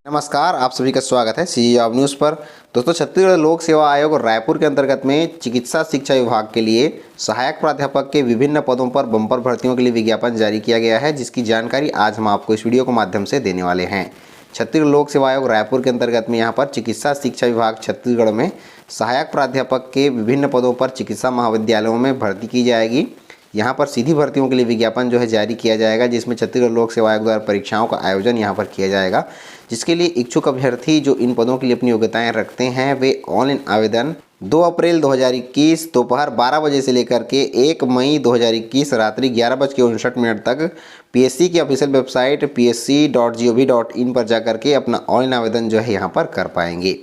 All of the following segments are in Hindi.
नमस्कार, आप सभी का स्वागत है सी जॉब न्यूज़ पर। दोस्तों, छत्तीसगढ़ लोक सेवा आयोग रायपुर के अंतर्गत में चिकित्सा शिक्षा विभाग के लिए सहायक प्राध्यापक के विभिन्न पदों पर बम्पर भर्तियों के लिए विज्ञापन जारी किया गया है, जिसकी जानकारी आज हम आपको इस वीडियो के माध्यम से देने वाले हैं। छत्तीसगढ़ लोक सेवा आयोग रायपुर के अंतर्गत में यहाँ पर चिकित्सा शिक्षा विभाग छत्तीसगढ़ में सहायक प्राध्यापक के विभिन्न पदों पर चिकित्सा महाविद्यालयों में भर्ती की जाएगी। यहाँ पर सीधी भर्तियों के लिए विज्ञापन जारी किया जाएगा, जिसमें छत्तीसगढ़ लोक सेवा आयोग द्वारा परीक्षाओं का आयोजन यहाँ पर किया जाएगा, जिसके लिए इच्छुक अभ्यर्थी जो इन पदों के लिए अपनी योग्यताएं रखते हैं वे ऑनलाइन आवेदन 2 अप्रैल 2021 दोपहर 12 बजे से लेकर के 1 मई 2021 रात्रि 11:59 तक पीएससी की ऑफिशियल वेबसाइट psc.gov.in पर जाकर के अपना ऑनलाइन आवेदन यहाँ पर कर पाएंगे।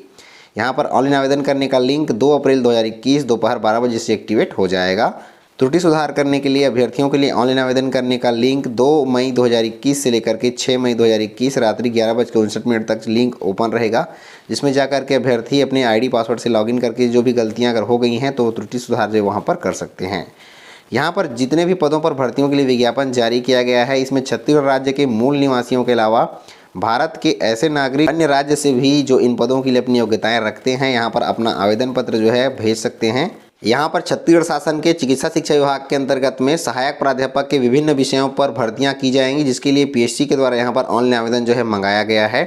यहाँ पर ऑनलाइन आवेदन करने का लिंक 2 अप्रैल 2021 दोपहर 12 बजे से एक्टिवेट हो जाएगा। त्रुटि सुधार करने के लिए अभ्यर्थियों के लिए ऑनलाइन आवेदन करने का लिंक 2 मई 2021 से लेकर के 6 मई 2021 रात्रि 11:59 तक लिंक ओपन रहेगा, जिसमें जाकर के अभ्यर्थी अपने आईडी पासवर्ड से लॉगिन करके जो भी गलतियां अगर हो गई हैं तो त्रुटि सुधार वहां पर कर सकते हैं। यहाँ पर जितने भी पदों पर भर्तियों के लिए विज्ञापन जारी किया गया है, इसमें छत्तीसगढ़ राज्य के मूल निवासियों के अलावा भारत के ऐसे नागरिक अन्य राज्य से भी जो इन पदों के लिए अपनी योग्यताएं रखते हैं यहाँ पर अपना आवेदन पत्र भेज सकते हैं। यहाँ पर छत्तीसगढ़ शासन के चिकित्सा शिक्षा विभाग के अंतर्गत में सहायक प्राध्यापक के विभिन्न विषयों पर भर्तियां की जाएंगी, जिसके लिए पीएससी के द्वारा यहाँ पर ऑनलाइन आवेदन मंगाया गया है।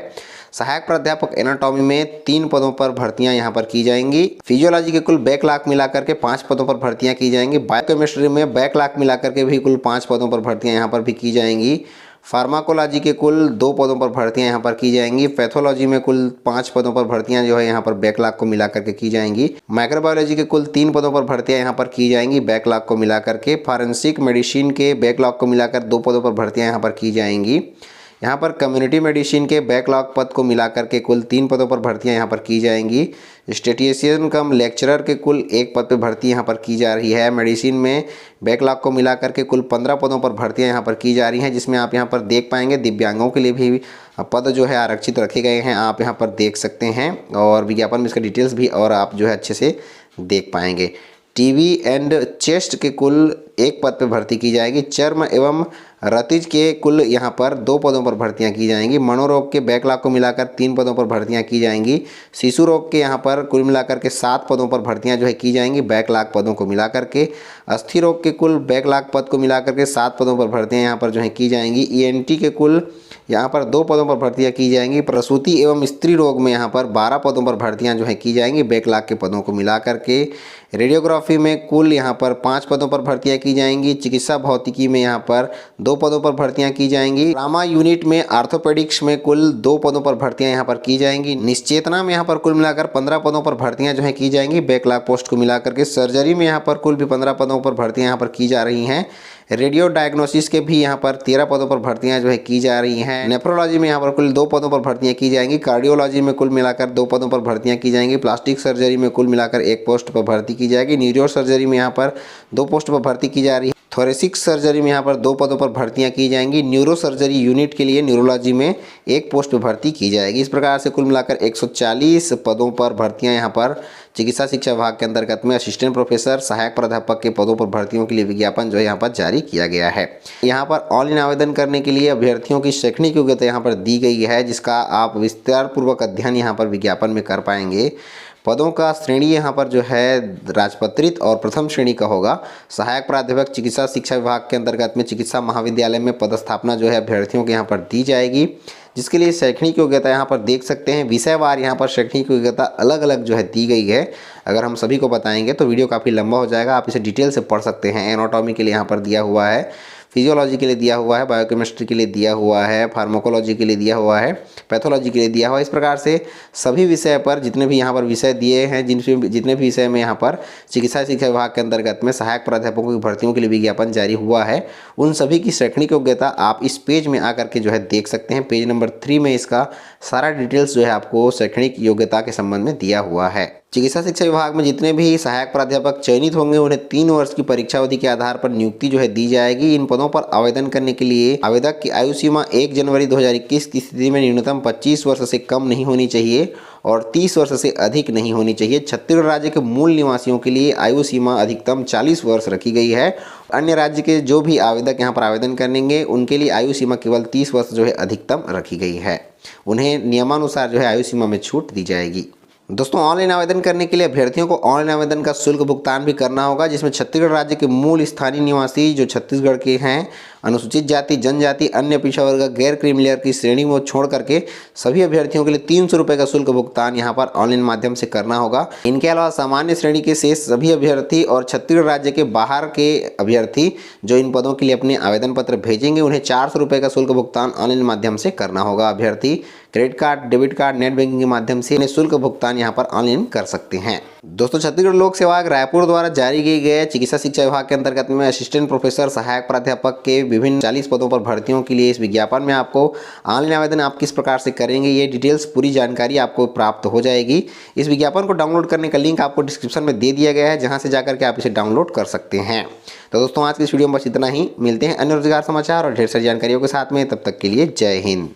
सहायक प्राध्यापक एनाटॉमी में 3 पदों पर भर्तियां यहाँ पर की जाएंगी। फिजियोलॉजी के कुल बैकलॉग मिलाकर के 5 पदों पर भर्तियां की जाएंगी। बायोकेमिस्ट्री में बैकलॉग मिलाकर के भी कुल 5 पदों पर भर्तियां यहाँ पर भी की जाएंगी। फार्माकोलॉजी के कुल 2 पदों पर भर्तियां यहाँ पर की जाएंगी। पैथोलॉजी में कुल 5 पदों पर भर्तियां यहाँ पर बैकलॉग को मिलाकर के की जाएंगी। माइक्रोबायोलॉजी के कुल 3 पदों पर भर्तियां यहाँ पर की जाएंगी बैकलॉग को मिलाकर के। फॉरेंसिक मेडिसिन के बैकलॉग को मिलाकर 2 पदों पर भर्तियां यहाँ पर की जाएंगी। यहाँ पर कम्युनिटी मेडिसिन के बैकलॉग पद को मिलाकर के कुल 3 पदों पर भर्तियां यहाँ पर की जाएंगी। स्टेटिशियन कम लेक्चरर के कुल 1 पद पर भर्ती यहाँ पर की जा रही है। मेडिसिन में बैकलॉग को मिलाकर के कुल 15 पदों पर भर्तियां यहाँ पर की जा रही हैं, जिसमें आप यहाँ पर देख पाएंगे दिव्यांगों के लिए भी पद आरक्षित रखे गए हैं, आप यहाँ पर देख सकते हैं। और विज्ञापन में इसका डिटेल्स भी और आप अच्छे से देख पाएंगे। टीबी एंड चेस्ट के कुल 1 पद पर भर्ती की जाएगी। चर्म एवं रतिज के कुल यहाँ पर 2 पदों पर भर्तियां की जाएंगी। मनोरोग के बैकलॉग को मिलाकर 3 पदों पर भर्तियां की जाएंगी। शिशु रोग के यहाँ पर कुल मिलाकर के 7 पदों पर भर्तियां की जाएंगी बैकलॉग पदों को मिलाकर के। अस्थि रोग के कुल बैकलॉग पद को मिलाकर के 7 पदों पर भर्तियां यहाँ पर की जाएंगी। ईएनटी के कुल यहाँ पर 2 पदों पर भर्तियां की जाएंगी। प्रसूति एवं स्त्री रोग में यहाँ पर 12 पदों पर भर्तियां की जाएंगी बैकलॉग के पदों को मिलाकर के। रेडियोग्राफी में कुल यहाँ पर 5 पदों पर भर्तियां की जाएंगी। चिकित्सा भौतिकी में यहाँ पर 2 पदों पर भर्तियां की जाएंगी। ट्रामा यूनिट में आर्थोपेडिक्स में कुल 2 पदों पर भर्तियां यहाँ पर की जाएंगी। निश्चेतना में यहाँ पर कुल मिलाकर 15 पदों पर भर्तियां की जाएंगी बैकलॉग पोस्ट को मिलाकर के। सर्जरी में यहाँ पर कुल भी 15 पदों पर भर्तियां यहाँ पर की जा रही हैं। रेडियो डायग्नोसिस के भी यहाँ पर 13 पदों पर भर्तियां की जा रही हैं। नेफ्रोलॉजी में यहाँ पर कुल 2 पदों पर भर्तियां की जाएंगी। कार्डियोलॉजी में कुल मिलाकर 2 पदों पर भर्तियां की जाएंगी। प्लास्टिक सर्जरी में कुल मिलाकर 1 पोस्ट पर भर्ती की जाएगी। न्यूरो सर्जरी में यहाँ पर 2 पोस्ट पर भर्ती की जा रही है। थोरेसिक सर्जरी में यहाँ पर 2 पदों पर भर्तियां की जाएंगी। न्यूरो सर्जरी यूनिट के लिए न्यूरोलॉजी में 1 पोस्ट पर भर्ती की जाएगी। इस प्रकार से कुल मिलाकर 140 पदों पर भर्तियां यहाँ पर चिकित्सा शिक्षा विभाग के अंतर्गत में असिस्टेंट प्रोफेसर सहायक प्राध्यापक के पदों पर भर्तियों के लिए विज्ञापन यहाँ पर जारी किया गया है। यहाँ पर ऑनलाइन आवेदन करने के लिए अभ्यर्थियों की शैक्षणिक योग्यता यहाँ पर दी गई है, जिसका आप विस्तार पूर्वक अध्ययन यहाँ पर विज्ञापन में कर पाएंगे। पदों का श्रेणी यहाँ पर राजपत्रित और प्रथम श्रेणी का होगा। सहायक प्राध्यापक चिकित्सा शिक्षा विभाग के अंतर्गत में चिकित्सा महाविद्यालय में पदस्थापना अभ्यर्थियों के यहाँ पर दी जाएगी, जिसके लिए शैक्षणिक योग्यता यहाँ पर देख सकते हैं। विषयवार यहाँ पर शैक्षणिक योग्यता अलग अलग दी गई है। अगर हम सभी को बताएंगे तो वीडियो काफ़ी लंबा हो जाएगा, आप इसे डिटेल से पढ़ सकते हैं। एनाटॉमी के लिए यहाँ पर दिया हुआ है, फिजियोलॉजी के लिए दिया हुआ है, बायोकेमिस्ट्री के लिए दिया हुआ है, फार्माकोलॉजी के लिए दिया हुआ है, पैथोलॉजी के लिए दिया हुआ है। इस प्रकार से सभी विषय पर जितने भी यहाँ पर विषय दिए हैं, जितने भी विषय में यहाँ पर चिकित्सा शिक्षा विभाग के अंतर्गत में सहायक प्राध्यापकों की भर्तियों के लिए विज्ञापन जारी हुआ है, उन सभी की शैक्षणिक योग्यता आप इस पेज में आकर के देख सकते हैं। पेज नंबर 3 में इसका सारा डिटेल्स आपको शैक्षणिक योग्यता के संबंध में दिया हुआ है। चिकित्सा शिक्षा विभाग में जितने भी सहायक प्राध्यापक चयनित होंगे उन्हें 3 वर्ष की परीक्षा अवधि के आधार पर नियुक्ति जो है दी जाएगी। इन पदों पर आवेदन करने के लिए आवेदक की आयु सीमा 1 जनवरी 2021 की स्थिति में न्यूनतम 25 वर्ष से कम नहीं होनी चाहिए और 30 वर्ष से अधिक नहीं होनी चाहिए। छत्तीसगढ़ राज्य के मूल निवासियों के लिए आयु सीमा अधिकतम 40 वर्ष रखी गई है। अन्य राज्य के जो भी आवेदक यहाँ पर आवेदन करेंगे उनके लिए आयु सीमा केवल 30 वर्ष जो है अधिकतम रखी गई है। उन्हें नियमानुसार जो है आयु सीमा में छूट दी जाएगी। दोस्तों, ऑनलाइन आवेदन करने के लिए अभ्यर्थियों को ऑनलाइन आवेदन का शुल्क भुगतान भी करना होगा, जिसमें छत्तीसगढ़ राज्य के मूल स्थानीय निवासी जो छत्तीसगढ़ के हैं, अनुसूचित जाति, जनजाति, अन्य पिछड़ा वर्ग, गैर क्रीमिलेयर की श्रेणी में छोड़ करके सभी अभ्यर्थियों के लिए 300 रुपये का शुल्क भुगतान यहाँ पर ऑनलाइन माध्यम से करना होगा। इनके अलावा सामान्य श्रेणी के शेष सभी अभ्यर्थी और छत्तीसगढ़ राज्य के बाहर के अभ्यर्थी जो इन पदों के लिए अपने आवेदन पत्र भेजेंगे उन्हें 400 रुपये का शुल्क भुगतान ऑनलाइन माध्यम से करना होगा। अभ्यर्थी credit card, debit card, net banking के माध्यम से शुल्क भुगतान यहाँ पर ऑनलाइन कर सकते हैं। दोस्तों, छत्तीसगढ़ लोक सेवा आयोग रायपुर द्वारा जारी किए गए चिकित्सा शिक्षा विभाग के अंतर्गत में असिस्टेंट प्रोफेसर, सहायक प्राध्यापक के विभिन्न 40 पदों पर भर्तियों के लिए इस विज्ञापन में आपको ऑनलाइन आवेदन आप किस प्रकार से करेंगे ये डिटेल्स पूरी जानकारी आपको प्राप्त हो जाएगी। इस विज्ञापन को डाउनलोड करने का लिंक आपको डिस्क्रिप्शन में दे दिया गया है, जहाँ से जाकर के आप इसे डाउनलोड कर सकते हैं। तो दोस्तों, आज की इस वीडियो में बस इतना ही। मिलते हैं अन्य रोजगार समाचार और ढेर सारी जानकारियों के साथ में। तब तक के लिए जय हिंद।